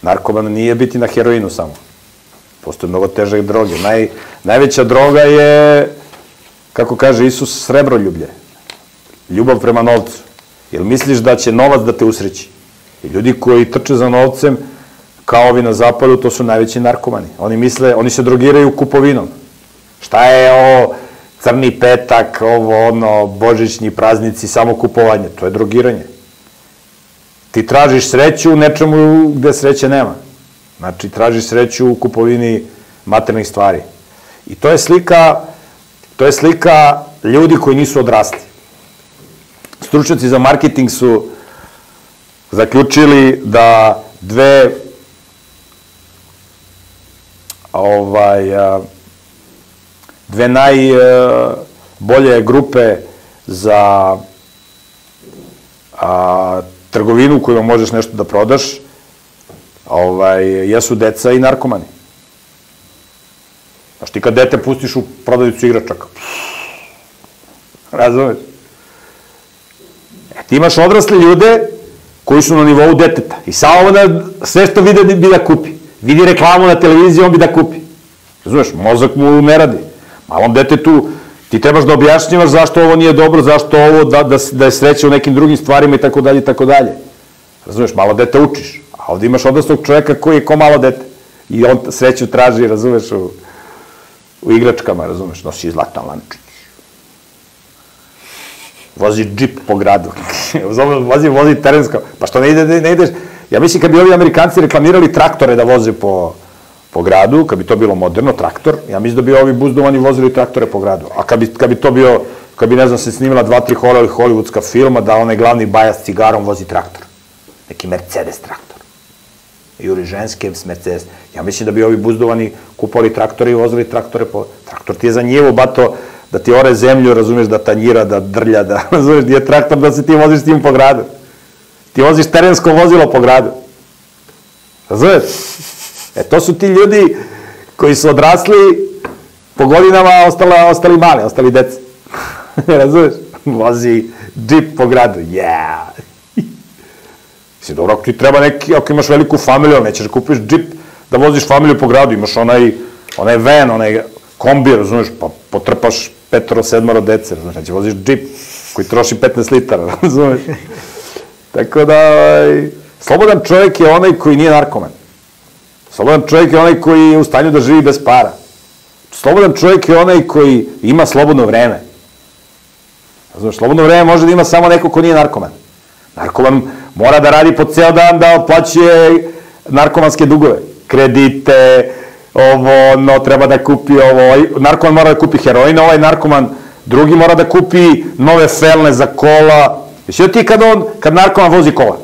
Narkoman nije biti na heroinu samo. Postoje mnogo teže droge. Najveća droga je, kako kaže Isus, srebroljublje. Ljubav prema novcu. Jer misliš da će novac da te usreći. I ljudi koji trče za novcem, kao ovi na zapadu, to su najveći narkomani. Oni se drogiraju kupovinom. Šta je ovo crni petak, božićni praznici, samo kupovanje? To je drogiranje. Ti tražiš sreću u nečemu gde sreće nema. Znači, tražiš sreću u kupovini materijalnih stvari. I to je slika ljudi koji nisu odrasli. Stručnjaci za marketing su zaključili da dve najbolje grupe za trgovinu kojom možeš nešto da prodaš jesu deca i narkomani. Znaš, ti kad dete pustiš u prodavnicu igračaka, razumeš? Ti imaš odrasle ljude koji su na nivou deteta i samo sve što vide bi da kupi. Vidi reklamu na televiziji, on bi da kupi. Razumeš, mozak mu ne radi. Malom detetu ti trebaš da objašnjavaš zašto ovo nije dobro, zašto ovo, da je sreća u nekim drugim stvarima i tako dalje i tako dalje. Razumeš, malo dete učiš, a ovde imaš odraslog čoveka koji je ko malo dete. I on sreću traži, razumeš, u igračkama, razumeš, nosi zlatan lančić. Vozi džip po gradu. Vozi terensko. Pa što ne ideš... Ja mislim, kad bi ovi Amerikanci reklamirali traktore da voze po gradu, kad bi to bilo moderno, traktor, ja mislim da bi ovi buzdovani vozili traktore po gradu. A kad bi to bio, kad bi, ne znam, se snimila 2-3 hollywoodska filma, da onaj glavni bajac s cigarom vozi traktor. Neki Mercedes traktor. Juri ženske s Mercedes. Ja mislim da bi ovi buzdovani kupovali traktore i vozili traktore po... Traktor ti je za njivu, bato, da ti ore zemlju, razumeš, da tanjira, da drlja, da, razumeš, nije traktor da se ti voziš s tim po gradu. Ti voziš terensko vozilo po gradu. Razumeš? To su ti ljudi koji su odrasli, po godinama ostali mali, ostali deci. Razumeš? Vozi džip po gradu. Yeah! Mislim, dobro, ako ti treba neki, ako imaš veliku familiju, nećeš da kupiš džip da voziš familiju po gradu, imaš onaj van, onaj kombi, razumeš, pa potrpaš 5-7 dece, razumeš, neće voziš džip koji troši 15 litara, razumeš? Tako da, slobodan čovjek je onaj koji nije narkoman. Slobodan čovjek je onaj koji je u stanju da živi bez para. Slobodan čovjek je onaj koji ima slobodno vreme. Razumeš, slobodno vreme može da ima samo neko ko nije narkoman. Narkoman mora da radi po ceo dan da otplaćuje narkomanske dugove. Kredite, treba da kupi narkoman mora da kupi heroin, ovaj narkoman drugi mora da kupi nove felne za kola. Viš ti kad narkoman vozi kola?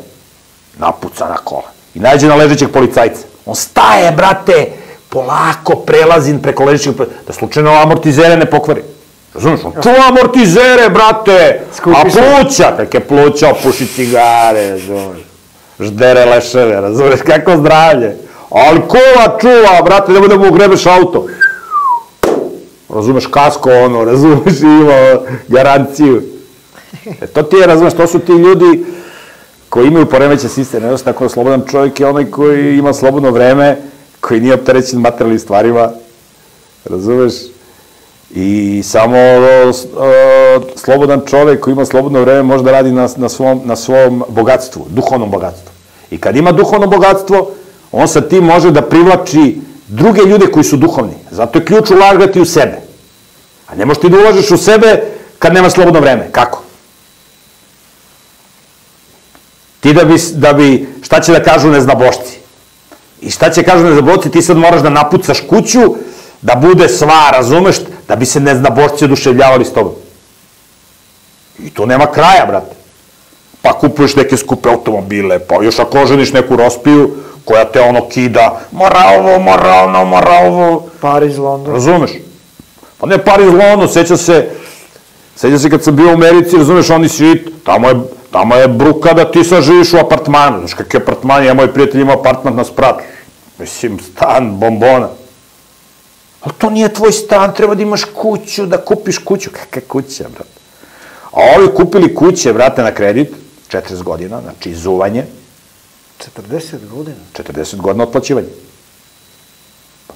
Napucana kola. I nađe na ležećeg policajca. On staje, brate, polako prelazi preko ležećeg policajca, da slučajno amortizere ne pokvari. Razumiješ? On čuva amortizere, brate, a pluća, kak je pluća, opuši cigare, razumiješ? Ždere leševe, razumiješ? Kako zdravlje. Ali kola čuva, brate, nemoj da mu ugrebeš auto. Razumiješ, kasko razumiješ, ima garanciju. To ti je, razumiješ, to su ti ljudi koji imaju poremećen sistem, jednostavno, tako da slobodan čovjek je onaj koji ima slobodno vreme, koji nije opterećen materijalnim stvarima, razumeš? I samo slobodan čovjek koji ima slobodno vreme može da radi na svom bogatstvu, duhovnom bogatstvu. I kad ima duhovno bogatstvo, on sa tim može da privlači druge ljude koji su duhovni. Zato je ključ ulagati u sebe. A ne možeš ti da ulažeš u sebe kad nemaš slobodno vreme. Kako? Ti šta će da kažu neznabošci? I šta će kažu neznabošci? Ti sad moraš da napucaš kuću, da bude sva, razumeš, da bi se neznabošci oduševljavali s tobom. I to nema kraja, brate. Pa kupuješ neke skupe automobile, pa još ako oženiš neku rospiju, koja te kida, mora ovo, mora ono, mora ovo. Paris, London. Razumeš? Pa ne Paris, London, seća se kad sam bio u Americi, razumeš, oni svi, tamo je bruka da ti sad živiš u apartmanu. Znaš kak je apartman, ja moj prijatelj ima apartman na spratu. Mislim, stan, bombona. Ali to nije tvoj stan, treba da imaš kuću, da kupiš kuću. Kakva kuća, brate? A ovi kupili kuće, brate, na kredit, 40 godina, znači izuvanje, 40 godina? 40 godina otplaćivanja.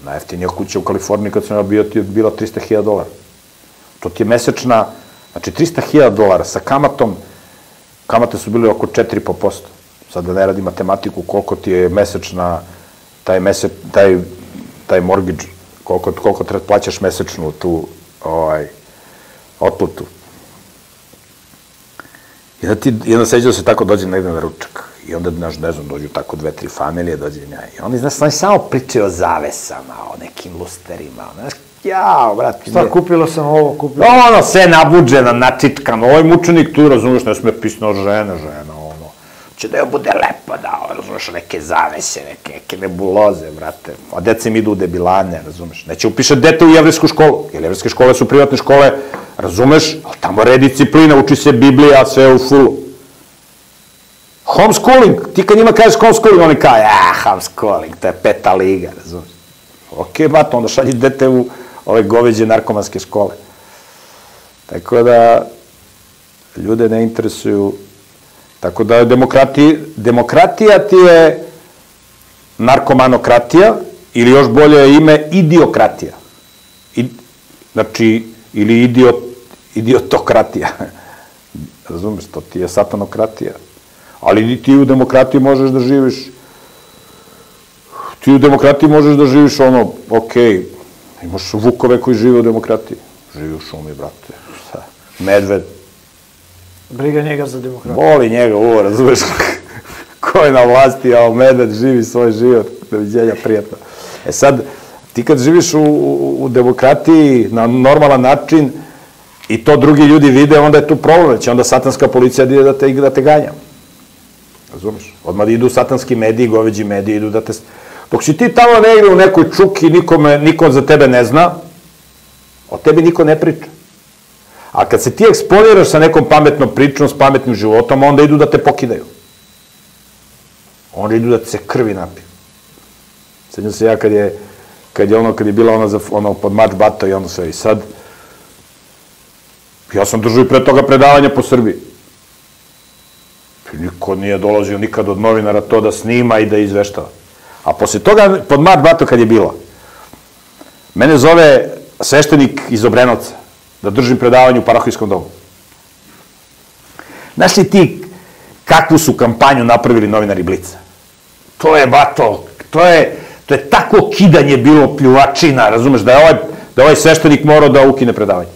Najjeftinija kuća u Kaliforniji kad sam ja bio ti je bila $300.000. To ti je mesečna, znači $300.000 sa kamatom, kamate su bile oko 4,5%. Sad da ne radim matematiku, koliko ti je mesečna, taj mortgage, koliko treba plaćaš mesečnu tu otplatu. I onda seđa da se tako dođe negde na ručak. I onda, ne znam, dođu tako 2-3 familije, dođe nja. I oni, znaš, oni samo pričaju o zavesama, o nekim lusterima, znaš, jao, brate. Šta, kupila sam ovo, kupila. Ono, sve nabuđeno, načičkano, ovaj mučenik tu, razumiješ, ne sme pisno žena, ono. Će da joj bude lepo, da, razumiješ, neke zavese, neke nebuloze, brate. A dece mi idu u debilane, razumiješ. Neće upišati dete u jevrijsku školu, jer jevrijske škole su privatne škole, razumeš, ali tamo red disciplina, uči se Biblija, sve u fullu. Homeschooling, ti kad njima kažeš homeschooling, oni kao, homeschooling, to je 5. liga, razumiješ. Okej, bato, onda šalji dete u ove goveđe narkomanske škole. Tako da, ljude ne interesuju, tako da demokratija ti je narkomanokratija, ili još bolje ime idiokratija. Znači, ili idiotokratija. Razumeš, to ti je satanokratija. Ali ti u demokratiji možeš da živiš, ono, okej, imaš vukove koji žive u demokratiji. Živi u šumi, brate. Medved. Briga njega za demokratiju. Voli njega, razumeš, ko je na vlasti, a medved živi svoj život, doviđenja, prijatno. E sad, ti kad živiš u demokratiji na normalan način i to drugi ljudi vide, onda je tu problem, će onda satanska policija da te ganja. Razumeš? Odmah idu satanski mediji, goveđi mediji, idu da te... Dok si ti tamo negde u nekoj čuki, niko za tebe ne zna, o tebi niko ne priča. A kad se ti eksponiraš sa nekom pametnom pričom, s pametnim životom, onda idu da te pokidaju. Onda idu da te se krvi napiju. Sjećam se ja kad je bila ona pod mač bato i ono sve. I sad, ja sam držao i pre toga predavanja po Srbiji. Niko nije dolazio nikad od novinara to da snima i da izveštava. A posle toga, pod mač bato kad je bila, mene zove sveštenik iz Obrenovca da držim predavanje u parohijskom domu. Znaš li ti kakvu su kampanju napravili novinari Blica? To je, bato, to je tako kidanje bilo, pljuvačina, razumeš, da je ovaj sveštenik morao da ukine predavanje.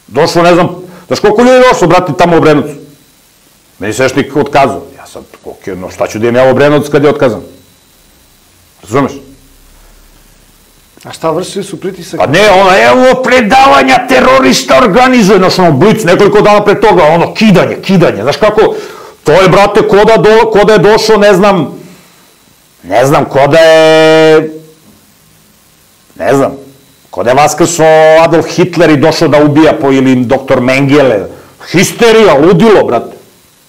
Došlo, ne znam, znaš koliko ljudi je došlo, brate, tamo u Obrenovcu? Meni sveštenik otkazao. Ja sad, okej, no šta ću da imam ja u Obrenovac kad je otkazan? Razumeš? A šta, vršili su pritisak? Pa ne, evo predavanja terorista organizuje, znaš, ono, Blic, nekoliko dana pre toga, ono, kidanje, znaš kako, to je, brate, ko da je došao, ne znam, ko da je vaskrsao Adolf Hitler i došao da ubija ili doktor Mengele, histerija, ludilo, brate,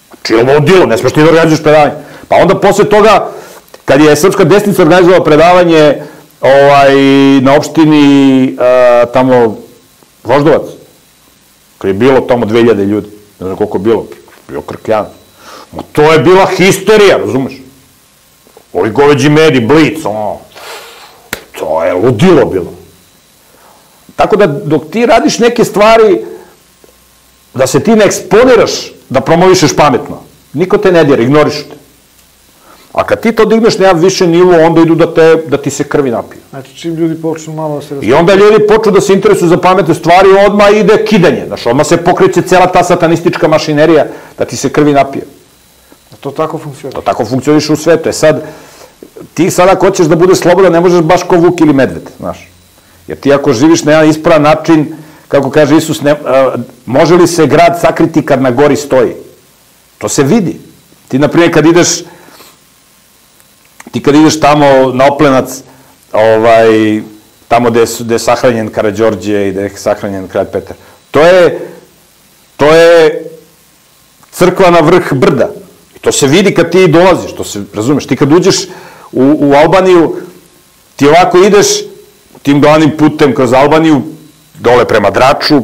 znači, ludilo, ne smeš ti da organizuješ predavanje. Pa onda posle toga, kad je Srpska desnica organizovala predavanje na opštini tamo Voždovac, kad je bilo tamo 2000 ljudi, ne znam koliko je bio krkljan. To je bila histerija, razumeš? Ovi goveđi mediji, Blic, to je ludilo bilo. Tako da dok ti radiš neke stvari, da se ti ne eksponiraš, da promovišeš pametno, niko te ne dira, ignorišu te. A kad ti to digneš na jedan više nivo, onda idu da ti se krvi napiju. Znači, čim ljudi počnu malo da se I onda ljudi počnu da se interesuju za pametne stvari, odmah ide kidanje. Znaš, odmah se pokreće cela ta satanistička mašinerija da ti se krvi napije. A to tako funkcioniš? To tako funkcioniš u svetu. Ti sad ako hoćeš da budeš slobodan, ne možeš baš ko vuk ili medved, znaš. Jer ti ako živiš na jedan ispravan način, kako kaže Isus, može li se grad sakriti kad na gori stoji? To se vidi. Ti, na primjer, kad ideš tamo na Oplenac, tamo gde je sahranjen Karađorđe i gde je sahranjen kralj Petar, to je crkva na vrh brda. I to se vidi kad ti dolaziš, to se, razumeš, ti kad uđeš u Albaniju, ti ovako ideš tim glavnim putem kroz Albaniju, dole prema Draču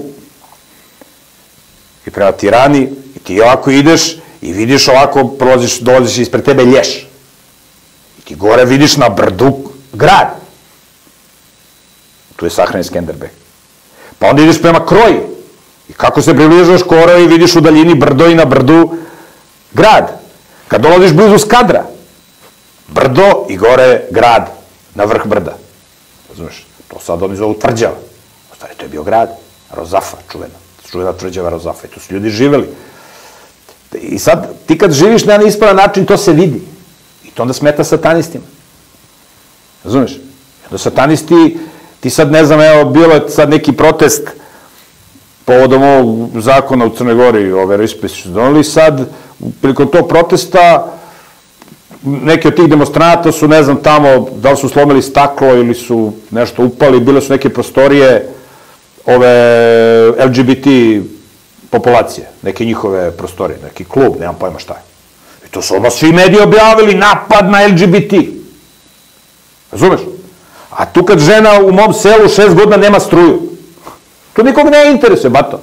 i prema Tirani, i ti ovako ideš i vidiš ovako, dolaziš ispred tebe Lješ. Ti gore vidiš na brdu grad. Tu je sahranjen Skenderbeg. Pa onda ideš prema Kroji. I kako se približaš Kroji, vidiš u daljini brdo i na brdu grad. Kad dolaziš blizu Skadra, brdo i gore grad na vrh brda. Razumeš? To sad oni zovu tvrđava. U stvari, to je bio grad. Rozafa, čuvena tvrđava Rozafa. I tu su ljudi živeli. I sad, ti kad živiš na neispravan način, to se vidi. I to onda smeta satanistima. Razumeš? Onda satanisti, ti sad, ne znam, evo, bilo je sad neki protest povodom ovog zakona u Crnoj Gori, ove veroispovesti su doneli, sad, prilikom tog protesta, neki od tih demonstranata su, ne znam, tamo, da li su slomili staklo ili su nešto upali, bile su neke prostorije ove LGBT populacije, neke njihove prostorije, neki klub, nemam pojma šta je. I to su odmah svi mediji objavili napad na LGBT. Razumeš? A tu kad žena u mom selu 6 godina nema struju, to nikog ne interesuje, bato.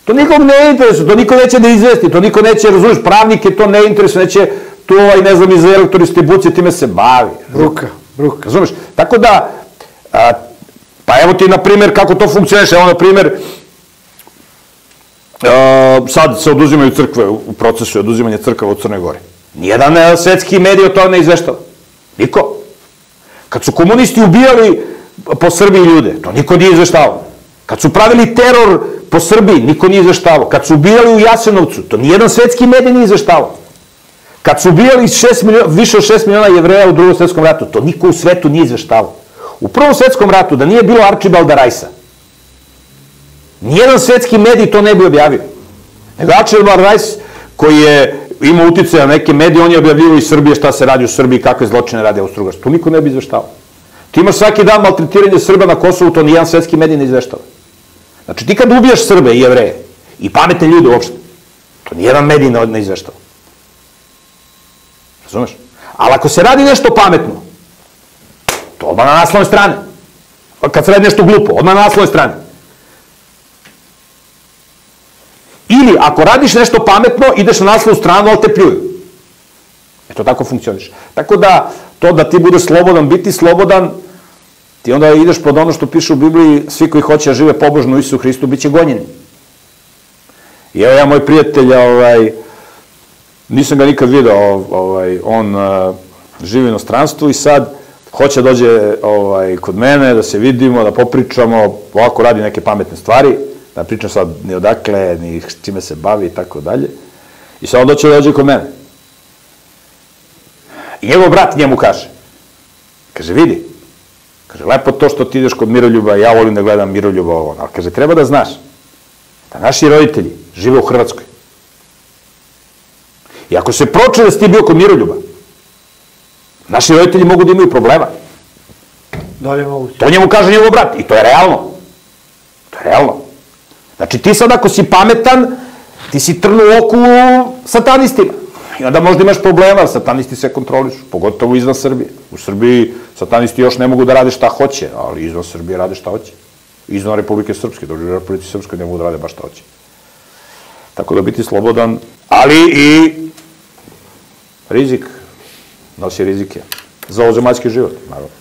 To nikog ne interesuje, to niko neće da izvesti, to niko neće, razumeš, pravnike to ne interesuje, neće tu, ne znam, iz elektrodistribucije, time se bavi. Bruka. Razumeš? Tako da, pa evo ti, na primjer, kako to funkcioniše, evo, na primjer, sad se oduzimaju crkve, u procesu je oduzimanje crkava u Crnoj Gori. Nijedan svetski medij o tome ne izveštava. Niko. Kad su komunisti ubijali po Srbiji ljude, to niko nije izveštavao. Kad su pravili teror po Srbiji, niko nije izveštavao. Kad su ubijali u Jasenovcu, to nijedan svetski medij nije izveštavao. Kad su ubijali više od 6 miliona Jevreja u Drugom svetskom ratu, to niko u svetu nije izveštavao. U Prvom svetskom ratu, da nije bilo Arčibalda Rajsa, nijedan svetski medij to ne bi objavio. Nego Arčibald Rajs, koji je imao uticaja na neke medije, on je objavio iz Srbije šta se radi u Srbiji, kakve zločine radi Austrougarska. To niko ne bi izveštavao. Ti imaš svaki dan maltretiranje Srba na Kosovu, to nijedan svetski medij ne izveštava. Znači, ti kad ubijaš Srbe i Jevreje, i pametne ljude uopšte, to nijedan medij ne izveštava. Razumeš? Ali ako se radi nešto pametno, to odmah na naslovnoj strani. Kad se radi nešto glupo, odmah na naslovnoj strani. Ili, ako radiš nešto pametno, ideš na naslovnu stranu, ali te pljuju. To tako funkcioniš. Tako da, to da ti budeš slobodan, biti slobodan, ti onda ideš pod ono što piše u Bibliji, svi koji hoće da žive pobožno u Isusu Hristu, bit će gonjeni. I evo ja, moj prijatelj, nisam ga nikad video, on živi u inostranstvu i sad hoće da dođe kod mene, da se vidimo, da popričamo, ovako radi neke pametne stvari, da pričam sad ni odakle, ni čime se bavi i tako dalje. I sad on dođe kod mene. I njegov brat njemu kaže, vidi, kaže, lepo to što ti ideš kod Miroljuba, ja volim da gledam Miroljuba ovo, ali kaže, treba da znaš da naši roditelji žive u Hrvatskoj. I ako se pročuje da si ti bio kod Miroljuba, naši roditelji mogu da imaju problema. Da li je moguće? To njemu kaže njegov brat i to je realno. To je realno. Znači ti sad ako si pametan, ti si trn u oku satanistima. I onda možda imaš problema, satanisti se kontrolišu, pogotovo izvan Srbije. U Srbiji satanisti još ne mogu da rade šta hoće, ali izvan Srbije rade šta hoće. Izvan Republike Srpske, dok u Republike Srpske ne mogu da rade baš šta hoće. Tako da biti slobodan, ali i rizik, nosi rizike za ovozemaljski život, naravno.